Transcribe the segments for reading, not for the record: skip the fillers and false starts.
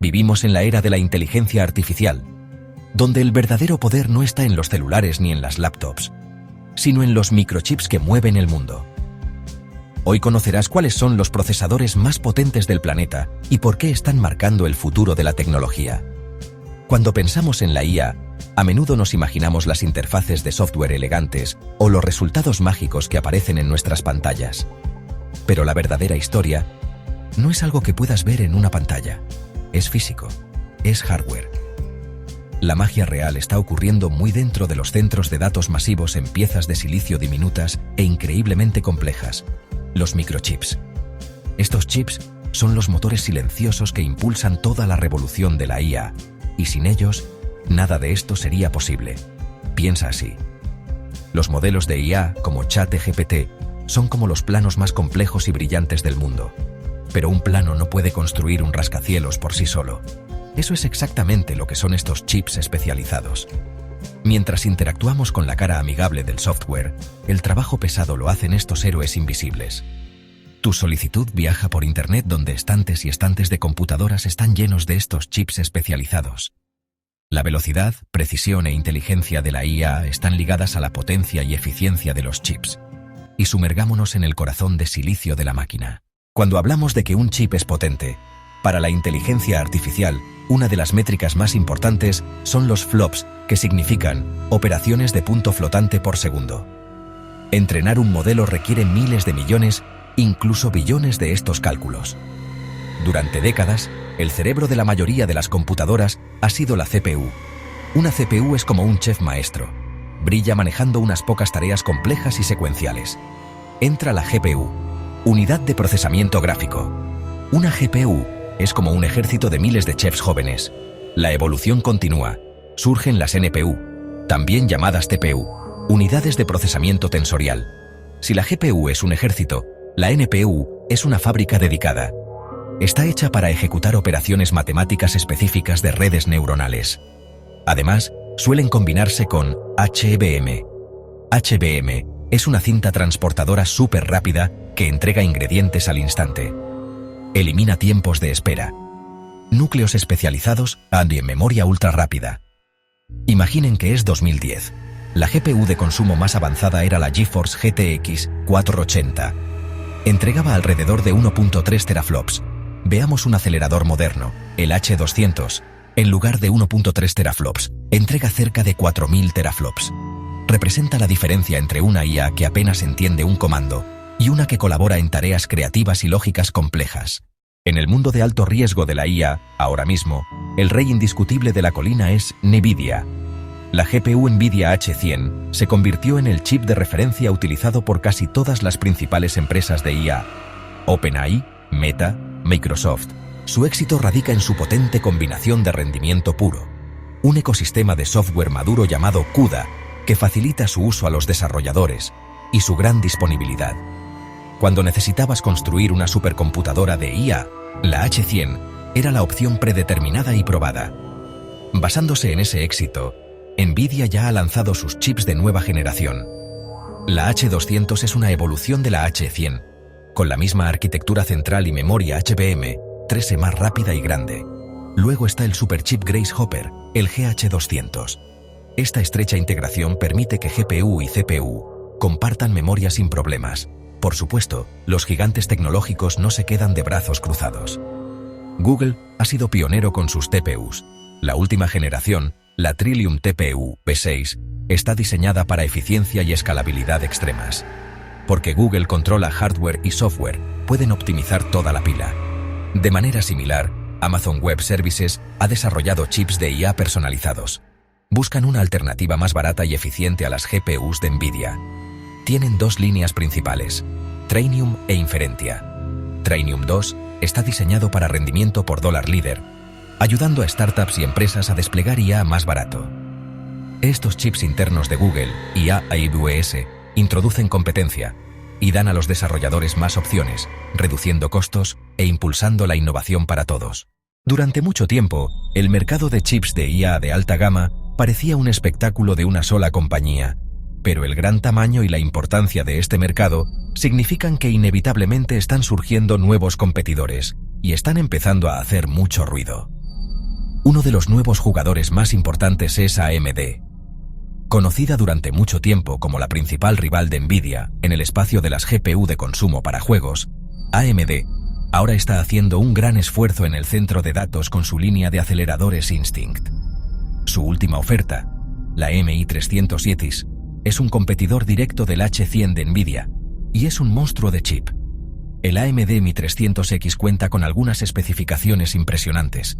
Vivimos en la era de la inteligencia artificial, donde el verdadero poder no está en los celulares ni en las laptops, sino en los microchips que mueven el mundo. Hoy conocerás cuáles son los procesadores más potentes del planeta y por qué están marcando el futuro de la tecnología. Cuando pensamos en la IA, a menudo nos imaginamos las interfaces de software elegantes o los resultados mágicos que aparecen en nuestras pantallas. Pero la verdadera historia no es algo que puedas ver en una pantalla. Es físico, es hardware. La magia real está ocurriendo muy dentro de los centros de datos masivos en piezas de silicio diminutas e increíblemente complejas, los microchips. Estos chips son los motores silenciosos que impulsan toda la revolución de la IA, y sin ellos, nada de esto sería posible. Piensa así. Los modelos de IA, como ChatGPT, son como los planos más complejos y brillantes del mundo. Pero un plano no puede construir un rascacielos por sí solo. Eso es exactamente lo que son estos chips especializados. Mientras interactuamos con la cara amigable del software, el trabajo pesado lo hacen estos héroes invisibles. Tu solicitud viaja por Internet donde estantes y estantes de computadoras están llenos de estos chips especializados. La velocidad, precisión e inteligencia de la IA están ligadas a la potencia y eficiencia de los chips. Y sumergámonos en el corazón de silicio de la máquina. Cuando hablamos de que un chip es potente, para la inteligencia artificial, una de las métricas más importantes son los flops, que significan operaciones de punto flotante por segundo. Entrenar un modelo requiere miles de millones, incluso billones de estos cálculos. Durante décadas, el cerebro de la mayoría de las computadoras ha sido la CPU. Una CPU es como un chef maestro. Brilla manejando unas pocas tareas complejas y secuenciales. Entra la GPU, unidad de procesamiento gráfico. Una GPU es como un ejército de miles de chefs jóvenes. La evolución continúa. Surgen las NPU, también llamadas TPU, unidades de procesamiento tensorial. Si la GPU es un ejército, la NPU es una fábrica dedicada. Está hecha para ejecutar operaciones matemáticas específicas de redes neuronales. Además, suelen combinarse con HBM. HBM es una cinta transportadora súper rápida que entrega ingredientes al instante. Elimina tiempos de espera. Núcleos especializados y memoria ultra rápida. Imaginen que es 2010. La GPU de consumo más avanzada era la GeForce GTX 480. Entregaba alrededor de 1.3 teraflops. Veamos un acelerador moderno, el H200. En lugar de 1.3 teraflops, entrega cerca de 4000 teraflops. Representa la diferencia entre una IA que apenas entiende un comando y una que colabora en tareas creativas y lógicas complejas. En el mundo de alto riesgo de la IA, ahora mismo, el rey indiscutible de la colina es NVIDIA. La GPU NVIDIA H100 se convirtió en el chip de referencia utilizado por casi todas las principales empresas de IA. OpenAI, Meta, Microsoft. Su éxito radica en su potente combinación de rendimiento puro. Un ecosistema de software maduro llamado CUDA, que facilita su uso a los desarrolladores, y su gran disponibilidad. Cuando necesitabas construir una supercomputadora de IA, la H100 era la opción predeterminada y probada. Basándose en ese éxito, NVIDIA ya ha lanzado sus chips de nueva generación. La H200 es una evolución de la H100, con la misma arquitectura central y memoria HBM, 3 más rápida y grande. Luego está el superchip Grace Hopper, el GH200. Esta estrecha integración permite que GPU y CPU compartan memoria sin problemas. Por supuesto, los gigantes tecnológicos no se quedan de brazos cruzados. Google ha sido pionero con sus TPUs. La última generación, la Trillium TPU P6, está diseñada para eficiencia y escalabilidad extremas. Porque Google controla hardware y software, pueden optimizar toda la pila. De manera similar, Amazon Web Services ha desarrollado chips de IA personalizados. Buscan una alternativa más barata y eficiente a las GPUs de NVIDIA. Tienen dos líneas principales, Trainium e Inferentia. Trainium 2 está diseñado para rendimiento por dólar líder, ayudando a startups y empresas a desplegar IA más barato. Estos chips internos de Google y AWS introducen competencia y dan a los desarrolladores más opciones, reduciendo costos e impulsando la innovación para todos. Durante mucho tiempo, el mercado de chips de IA de alta gama parecía un espectáculo de una sola compañía, pero el gran tamaño y la importancia de este mercado significan que inevitablemente están surgiendo nuevos competidores y están empezando a hacer mucho ruido. Uno de los nuevos jugadores más importantes es AMD. Conocida durante mucho tiempo como la principal rival de Nvidia en el espacio de las GPU de consumo para juegos, AMD ahora está haciendo un gran esfuerzo en el centro de datos con su línea de aceleradores Instinct. Su última oferta, la MI300X, es un competidor directo del H100 de Nvidia y es un monstruo de chip. El AMD MI300X cuenta con algunas especificaciones impresionantes,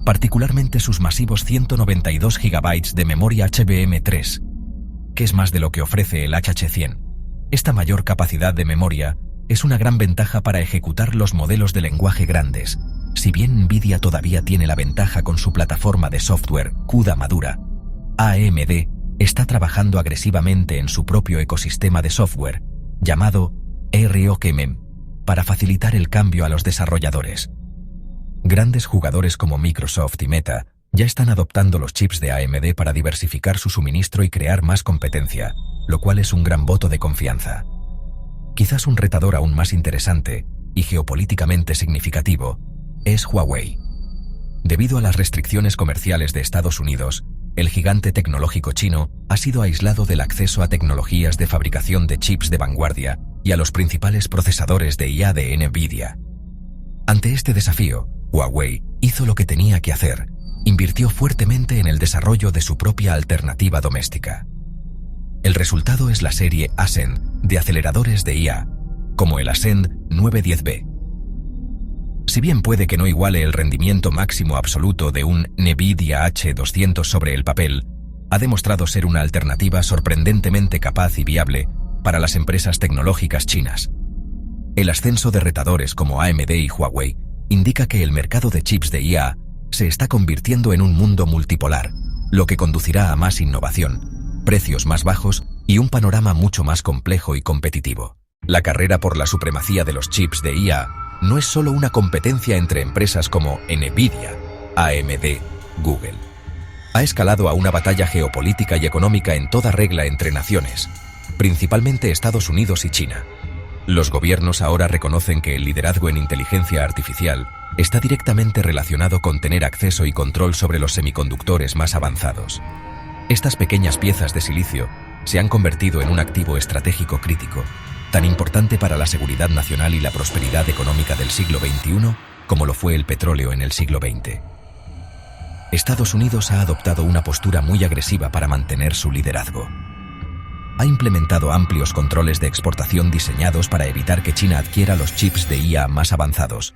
particularmente sus masivos 192 GB de memoria HBM3, que es más de lo que ofrece el H100. Esta mayor capacidad de memoria es una gran ventaja para ejecutar los modelos de lenguaje grandes. Si bien Nvidia todavía tiene la ventaja con su plataforma de software CUDA madura, AMD está trabajando agresivamente en su propio ecosistema de software, llamado ROCm, para facilitar el cambio a los desarrolladores. Grandes jugadores como Microsoft y Meta ya están adoptando los chips de AMD para diversificar su suministro y crear más competencia, lo cual es un gran voto de confianza. Quizás un retador aún más interesante y geopolíticamente significativo es Huawei. Debido a las restricciones comerciales de Estados Unidos, el gigante tecnológico chino ha sido aislado del acceso a tecnologías de fabricación de chips de vanguardia y a los principales procesadores de IA de Nvidia. Ante este desafío, Huawei hizo lo que tenía que hacer: invirtió fuertemente en el desarrollo de su propia alternativa doméstica. El resultado es la serie Ascend de aceleradores de IA, como el Ascend 910B. Si bien puede que no iguale el rendimiento máximo absoluto de un Nvidia H200 sobre el papel, ha demostrado ser una alternativa sorprendentemente capaz y viable para las empresas tecnológicas chinas. El ascenso de retadores como AMD y Huawei indica que el mercado de chips de IA se está convirtiendo en un mundo multipolar, lo que conducirá a más innovación, precios más bajos y un panorama mucho más complejo y competitivo. La carrera por la supremacía de los chips de IA no es solo una competencia entre empresas como Nvidia, AMD, Google. Ha escalado a una batalla geopolítica y económica en toda regla entre naciones, principalmente Estados Unidos y China. Los gobiernos ahora reconocen que el liderazgo en inteligencia artificial está directamente relacionado con tener acceso y control sobre los semiconductores más avanzados. Estas pequeñas piezas de silicio se han convertido en un activo estratégico crítico, tan importante para la seguridad nacional y la prosperidad económica del siglo XXI como lo fue el petróleo en el siglo XX. Estados Unidos ha adoptado una postura muy agresiva para mantener su liderazgo. Ha implementado amplios controles de exportación diseñados para evitar que China adquiera los chips de IA más avanzados,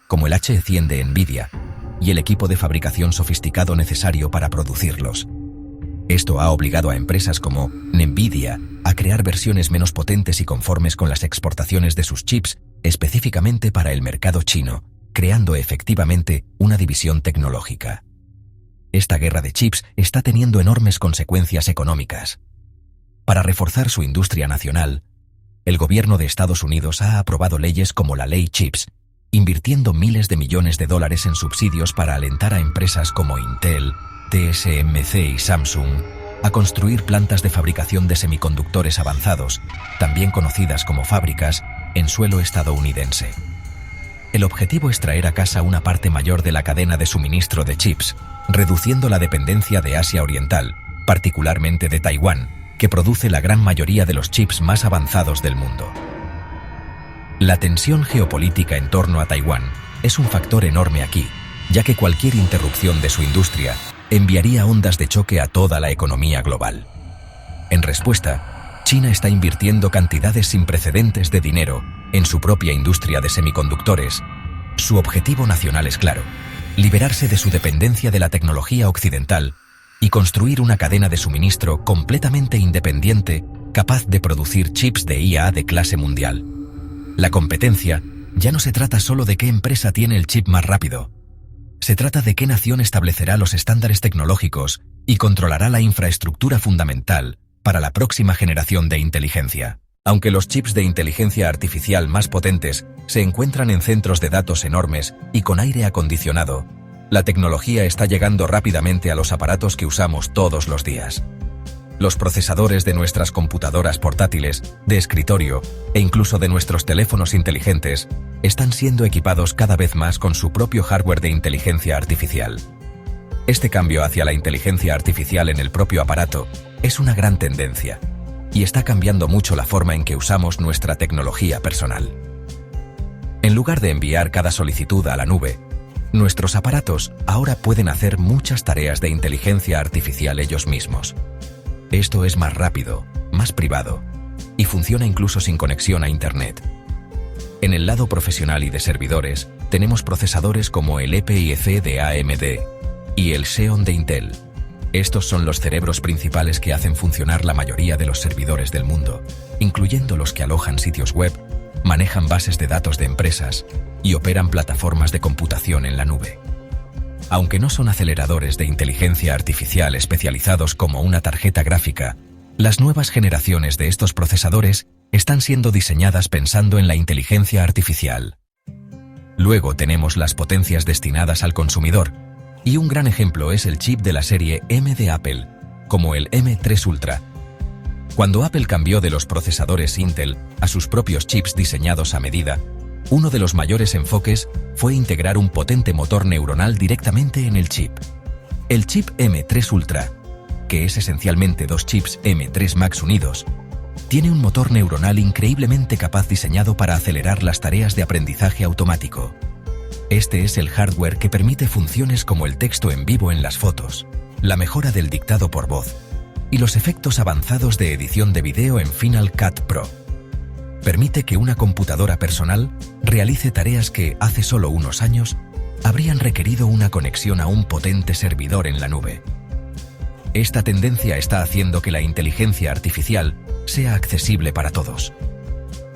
como el H100 de Nvidia, y el equipo de fabricación sofisticado necesario para producirlos. Esto ha obligado a empresas como Nvidia a crear versiones menos potentes y conformes con las exportaciones de sus chips específicamente para el mercado chino, creando efectivamente una división tecnológica. Esta guerra de chips está teniendo enormes consecuencias económicas. Para reforzar su industria nacional, el gobierno de Estados Unidos ha aprobado leyes como la Ley CHIPS, invirtiendo miles de millones de dólares en subsidios para alentar a empresas como Intel, TSMC y Samsung a construir plantas de fabricación de semiconductores avanzados, también conocidas como fábricas, en suelo estadounidense. El objetivo es traer a casa una parte mayor de la cadena de suministro de chips, reduciendo la dependencia de Asia Oriental, particularmente de Taiwán, que produce la gran mayoría de los chips más avanzados del mundo. La tensión geopolítica en torno a Taiwán es un factor enorme aquí, ya que cualquier interrupción de su industria enviaría ondas de choque a toda la economía global. En respuesta, China está invirtiendo cantidades sin precedentes de dinero en su propia industria de semiconductores. Su objetivo nacional es claro: liberarse de su dependencia de la tecnología occidental y construir una cadena de suministro completamente independiente capaz de producir chips de IA de clase mundial. La competencia ya no se trata solo de qué empresa tiene el chip más rápido. Se trata de qué nación establecerá los estándares tecnológicos y controlará la infraestructura fundamental para la próxima generación de inteligencia. Aunque los chips de inteligencia artificial más potentes se encuentran en centros de datos enormes y con aire acondicionado, la tecnología está llegando rápidamente a los aparatos que usamos todos los días. Los procesadores de nuestras computadoras portátiles, de escritorio e incluso de nuestros teléfonos inteligentes están siendo equipados cada vez más con su propio hardware de inteligencia artificial. Este cambio hacia la inteligencia artificial en el propio aparato es una gran tendencia y está cambiando mucho la forma en que usamos nuestra tecnología personal. En lugar de enviar cada solicitud a la nube, nuestros aparatos ahora pueden hacer muchas tareas de inteligencia artificial ellos mismos. Esto es más rápido, más privado y funciona incluso sin conexión a Internet. En el lado profesional y de servidores, tenemos procesadores como el EPYC de AMD y el Xeon de Intel. Estos son los cerebros principales que hacen funcionar la mayoría de los servidores del mundo, incluyendo los que alojan sitios web, manejan bases de datos de empresas y operan plataformas de computación en la nube. Aunque no son aceleradores de inteligencia artificial especializados como una tarjeta gráfica, las nuevas generaciones de estos procesadores están siendo diseñadas pensando en la inteligencia artificial. Luego tenemos las potencias destinadas al consumidor, y un gran ejemplo es el chip de la serie M de Apple, como el M3 Ultra. Cuando Apple cambió de los procesadores Intel a sus propios chips diseñados a medida, uno de los mayores enfoques fue integrar un potente motor neuronal directamente en el chip. El chip M3 Ultra, que es esencialmente dos chips M3 Max unidos, tiene un motor neuronal increíblemente capaz diseñado para acelerar las tareas de aprendizaje automático. Este es el hardware que permite funciones como el texto en vivo en las fotos, la mejora del dictado por voz y los efectos avanzados de edición de video en Final Cut Pro. Permite que una computadora personal realice tareas que, hace solo unos años, habrían requerido una conexión a un potente servidor en la nube. Esta tendencia está haciendo que la inteligencia artificial sea accesible para todos.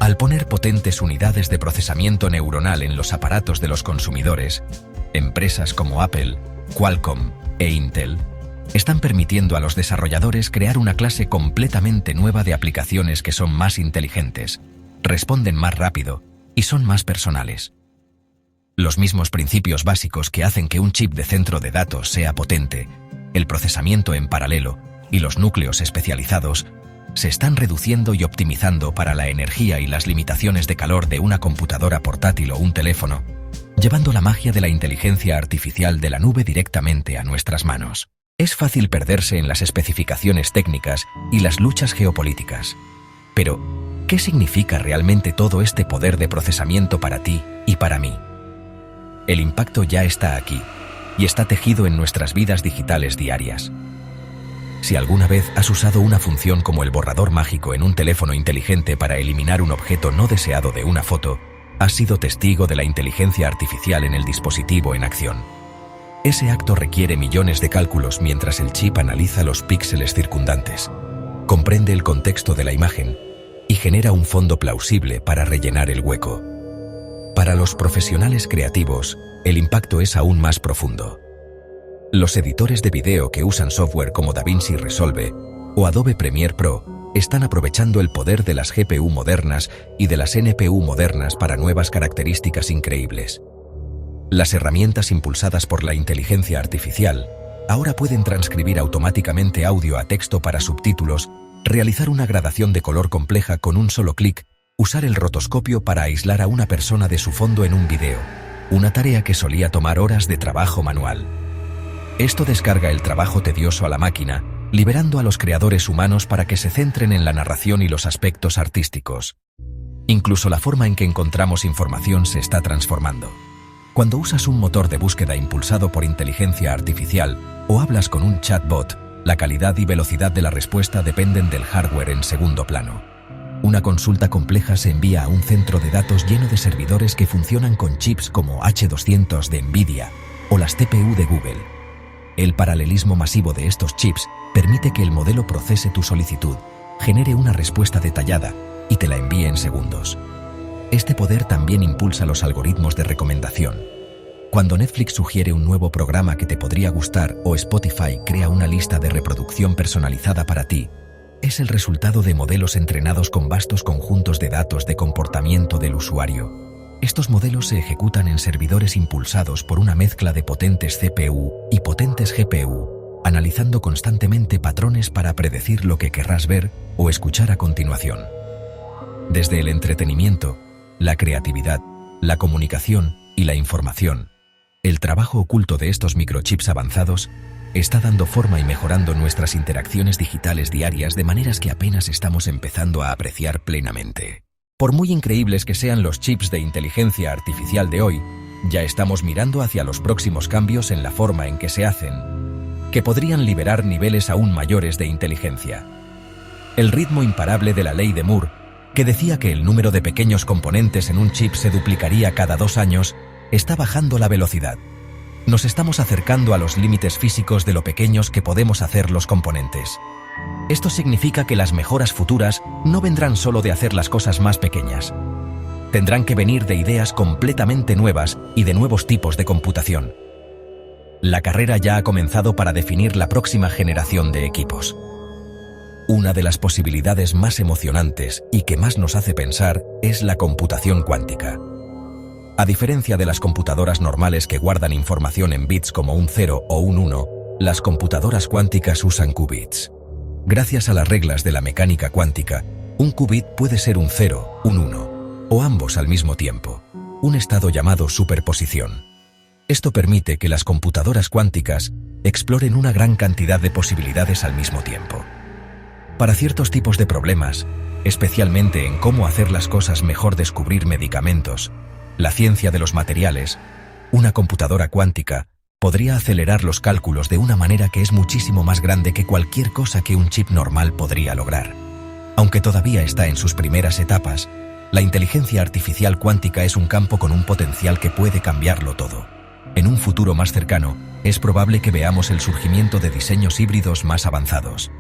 Al poner potentes unidades de procesamiento neuronal en los aparatos de los consumidores, empresas como Apple, Qualcomm e Intel están permitiendo a los desarrolladores crear una clase completamente nueva de aplicaciones que son más inteligentes, responden más rápido y son más personales. Los mismos principios básicos que hacen que un chip de centro de datos sea potente, el procesamiento en paralelo y los núcleos especializados se están reduciendo y optimizando para la energía y las limitaciones de calor de una computadora portátil o un teléfono, llevando la magia de la inteligencia artificial de la nube directamente a nuestras manos. Es fácil perderse en las especificaciones técnicas y las luchas geopolíticas. Pero, ¿qué significa realmente todo este poder de procesamiento para ti y para mí? El impacto ya está aquí y está tejido en nuestras vidas digitales diarias. Si alguna vez has usado una función como el borrador mágico en un teléfono inteligente para eliminar un objeto no deseado de una foto, has sido testigo de la inteligencia artificial en el dispositivo en acción. Ese acto requiere millones de cálculos mientras el chip analiza los píxeles circundantes, comprende el contexto de la imagen y genera un fondo plausible para rellenar el hueco. Para los profesionales creativos, el impacto es aún más profundo. Los editores de video que usan software como DaVinci Resolve o Adobe Premiere Pro están aprovechando el poder de las GPU modernas y de las NPU modernas para nuevas características increíbles. Las herramientas impulsadas por la inteligencia artificial ahora pueden transcribir automáticamente audio a texto para subtítulos, realizar una gradación de color compleja con un solo clic, usar el rotoscopio para aislar a una persona de su fondo en un video, una tarea que solía tomar horas de trabajo manual. Esto descarga el trabajo tedioso a la máquina, liberando a los creadores humanos para que se centren en la narración y los aspectos artísticos. Incluso la forma en que encontramos información se está transformando. Cuando usas un motor de búsqueda impulsado por inteligencia artificial o hablas con un chatbot, la calidad y velocidad de la respuesta dependen del hardware en segundo plano. Una consulta compleja se envía a un centro de datos lleno de servidores que funcionan con chips como H200 de Nvidia o las TPU de Google. El paralelismo masivo de estos chips permite que el modelo procese tu solicitud, genere una respuesta detallada y te la envíe en segundos. Este poder también impulsa los algoritmos de recomendación. Cuando Netflix sugiere un nuevo programa que te podría gustar o Spotify crea una lista de reproducción personalizada para ti, es el resultado de modelos entrenados con vastos conjuntos de datos de comportamiento del usuario. Estos modelos se ejecutan en servidores impulsados por una mezcla de potentes CPU y potentes GPU, analizando constantemente patrones para predecir lo que querrás ver o escuchar a continuación. Desde el entretenimiento, la creatividad, la comunicación y la información, El trabajo oculto de estos microchips avanzados está dando forma y mejorando nuestras interacciones digitales diarias de maneras que apenas estamos empezando a apreciar plenamente. Por muy increíbles que sean los chips de inteligencia artificial de hoy, ya estamos mirando hacia los próximos cambios en la forma en que se hacen, que podrían liberar niveles aún mayores de inteligencia. El ritmo imparable de la ley de Moore, que decía que el número de pequeños componentes en un chip se duplicaría cada 2 años, está bajando la velocidad. Nos estamos acercando a los límites físicos de lo pequeños que podemos hacer los componentes. Esto significa que las mejoras futuras no vendrán solo de hacer las cosas más pequeñas. Tendrán que venir de ideas completamente nuevas y de nuevos tipos de computación. La carrera ya ha comenzado para definir la próxima generación de equipos. Una de las posibilidades más emocionantes y que más nos hace pensar es la computación cuántica. A diferencia de las computadoras normales que guardan información en bits como un 0 o un 1, las computadoras cuánticas usan qubits. Gracias a las reglas de la mecánica cuántica, un qubit puede ser un 0, un 1, o ambos al mismo tiempo, un estado llamado superposición. Esto permite que las computadoras cuánticas exploren una gran cantidad de posibilidades al mismo tiempo. Para ciertos tipos de problemas, especialmente en cómo hacer las cosas mejor, descubrir medicamentos, la ciencia de los materiales, una computadora cuántica podría acelerar los cálculos de una manera que es muchísimo más grande que cualquier cosa que un chip normal podría lograr. Aunque todavía está en sus primeras etapas, la inteligencia artificial cuántica es un campo con un potencial que puede cambiarlo todo. En un futuro más cercano, es probable que veamos el surgimiento de diseños híbridos más avanzados.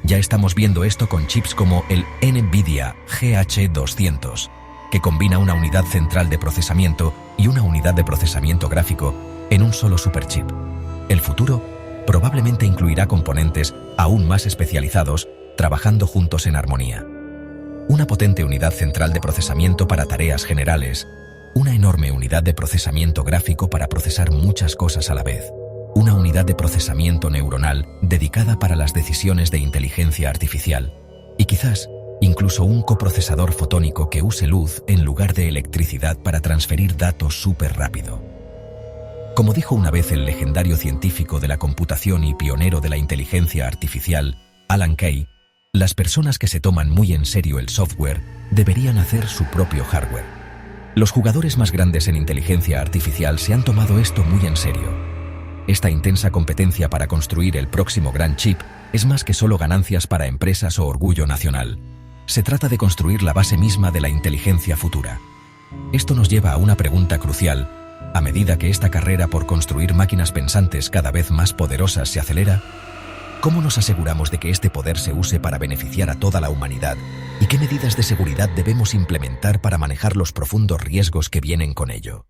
Ya estamos viendo esto con chips como el NVIDIA GH200, que combina una unidad central de procesamiento y una unidad de procesamiento gráfico en un solo superchip. El futuro probablemente incluirá componentes aún más especializados trabajando juntos en armonía. Una potente unidad central de procesamiento para tareas generales, una enorme unidad de procesamiento gráfico para procesar muchas cosas a la vez, una unidad de procesamiento neuronal dedicada para las decisiones de inteligencia artificial y quizás incluso un coprocesador fotónico que use luz en lugar de electricidad para transferir datos súper rápido. Como dijo una vez el legendario científico de la computación y pionero de la inteligencia artificial, Alan Kay, las personas que se toman muy en serio el software deberían hacer su propio hardware. Los jugadores más grandes en inteligencia artificial se han tomado esto muy en serio. Esta intensa competencia para construir el próximo gran chip es más que solo ganancias para empresas o orgullo nacional. Se trata de construir la base misma de la inteligencia futura. Esto nos lleva a una pregunta crucial. A medida que esta carrera por construir máquinas pensantes cada vez más poderosas se acelera, ¿cómo nos aseguramos de que este poder se use para beneficiar a toda la humanidad? ¿Y qué medidas de seguridad debemos implementar para manejar los profundos riesgos que vienen con ello?